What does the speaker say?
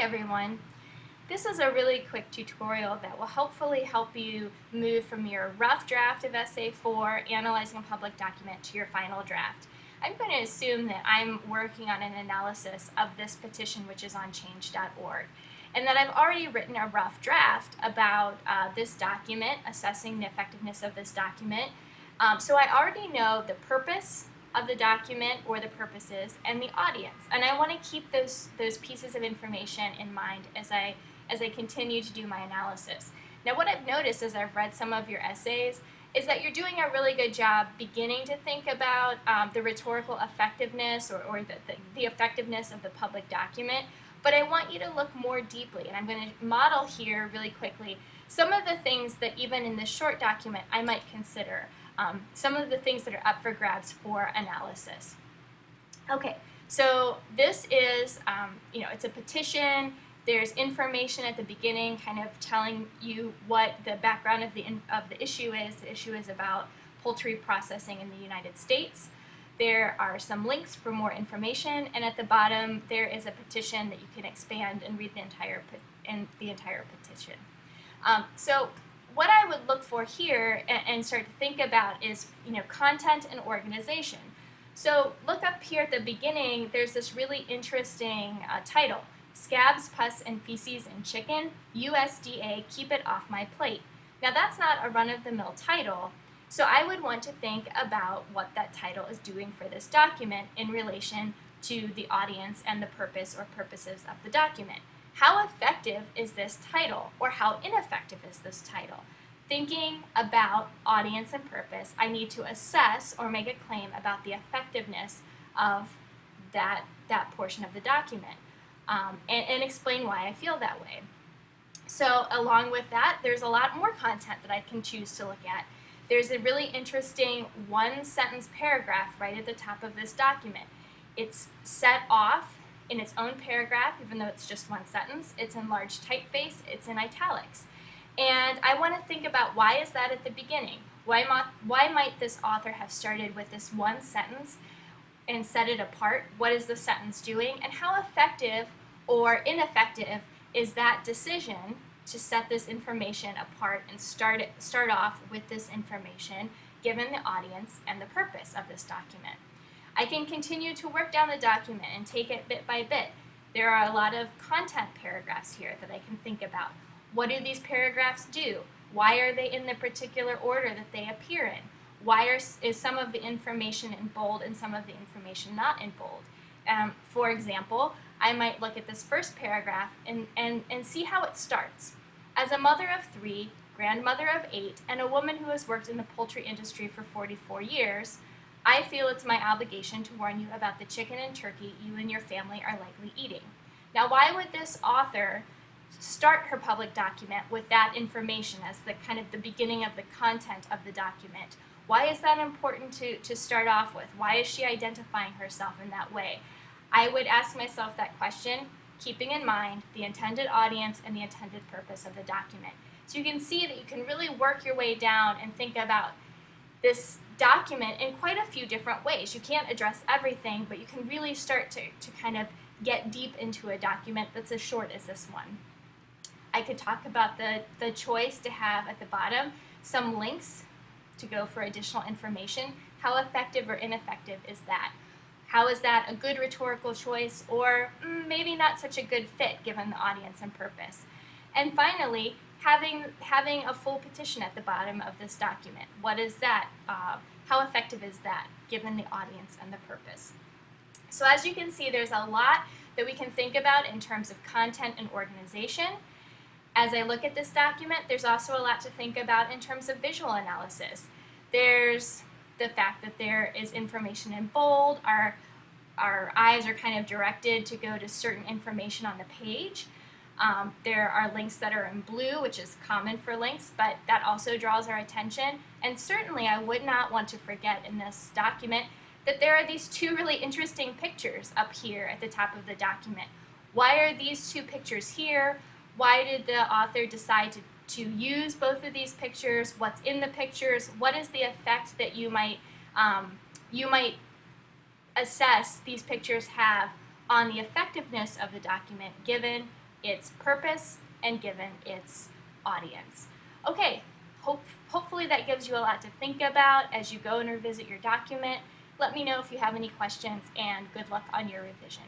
everyone. This is a really quick tutorial that will hopefully help you move from your rough draft of Essay 4, Analyzing a Public Document, to your final draft. I'm going to assume that I'm working on an analysis of this petition, which is on change.org, and that I've already written a rough draft about this document, assessing the effectiveness of this document. So I already know the purpose of the document, or the purposes, and the audience, and I want to keep those pieces of information in mind as I continue to do my analysis. Now, what I've noticed as I've read some of your essays is that you're doing a really good job beginning to think about the rhetorical effectiveness or the effectiveness of the public document, but I want you to look more deeply, and I'm going to model here really quickly some of the things that even in this short document I might consider. Some of the things that are up for grabs for analysis. Okay, so this is, it's a petition. There's information at the beginning kind of telling you what the background of the issue is. The issue is about poultry processing in the United States. There are some links for more information, and at the bottom there is a petition that you can expand and read the entire petition. So what I would look for here and start to think about is, content and organization. So look up here at the beginning, there's this really interesting title, Scabs, Pus, and Feces in Chicken, USDA Keep It Off My Plate. Now that's not a run-of-the-mill title, so I would want to think about what that title is doing for this document in relation to the audience and the purpose or purposes of the document. How effective is this title, or how ineffective is this title? Thinking about audience and purpose, I need to assess or make a claim about the effectiveness of that portion of the document and explain why I feel that way. So along with that, there's a lot more content that I can choose to look at. There's a really interesting one-sentence paragraph right at the top of this document. It's set off in its own paragraph, even though it's just one sentence. It's in large typeface, it's in italics. And I want to think about, why is that at the beginning? Why might this author have started with this one sentence and set it apart? What is the sentence doing? And how effective or ineffective is that decision to set this information apart and start off with this information given the audience and the purpose of this document? I can continue to work down the document and take it bit by bit. There are a lot of content paragraphs here that I can think about. What do these paragraphs do? Why are they in the particular order that they appear in? Why is some of the information in bold and some of the information not in bold? For example, I might look at this first paragraph and see how it starts. As a mother of 3, grandmother of 8, and a woman who has worked in the poultry industry for 44 years, I feel it's my obligation to warn you about the chicken and turkey you and your family are likely eating. Now, why would this author start her public document with that information as the kind of the beginning of the content of the document? Why is that important to start off with? Why is she identifying herself in that way? I would ask myself that question, keeping in mind the intended audience and the intended purpose of the document. So you can see that you can really work your way down and think about this document in quite a few different ways. You can't address everything, but you can really start to kind of get deep into a document that's as short as this one. I could talk about the choice to have at the bottom some links to go for additional information. How effective or ineffective is that? How is that a good rhetorical choice, or maybe not such a good fit given the audience and purpose? And finally, having a full petition at the bottom of this document. What is that? How effective is that given the audience and the purpose? So as you can see, there's a lot that we can think about in terms of content and organization. As I look at this document, there's also a lot to think about in terms of visual analysis. There's the fact that there is information in bold. Our eyes are kind of directed to go to certain information on the page. There are links that are in blue, which is common for links, but that also draws our attention. And certainly I would not want to forget in this document that there are these two really interesting pictures up here at the top of the document. Why are these two pictures here? Why did the author decide to use both of these pictures? What's in the pictures? What is the effect that you might assess these pictures have on the effectiveness of the document given its purpose and given its audience. Okay, hopefully that gives you a lot to think about as you go and revisit your document. Let me know if you have any questions, and good luck on your revision.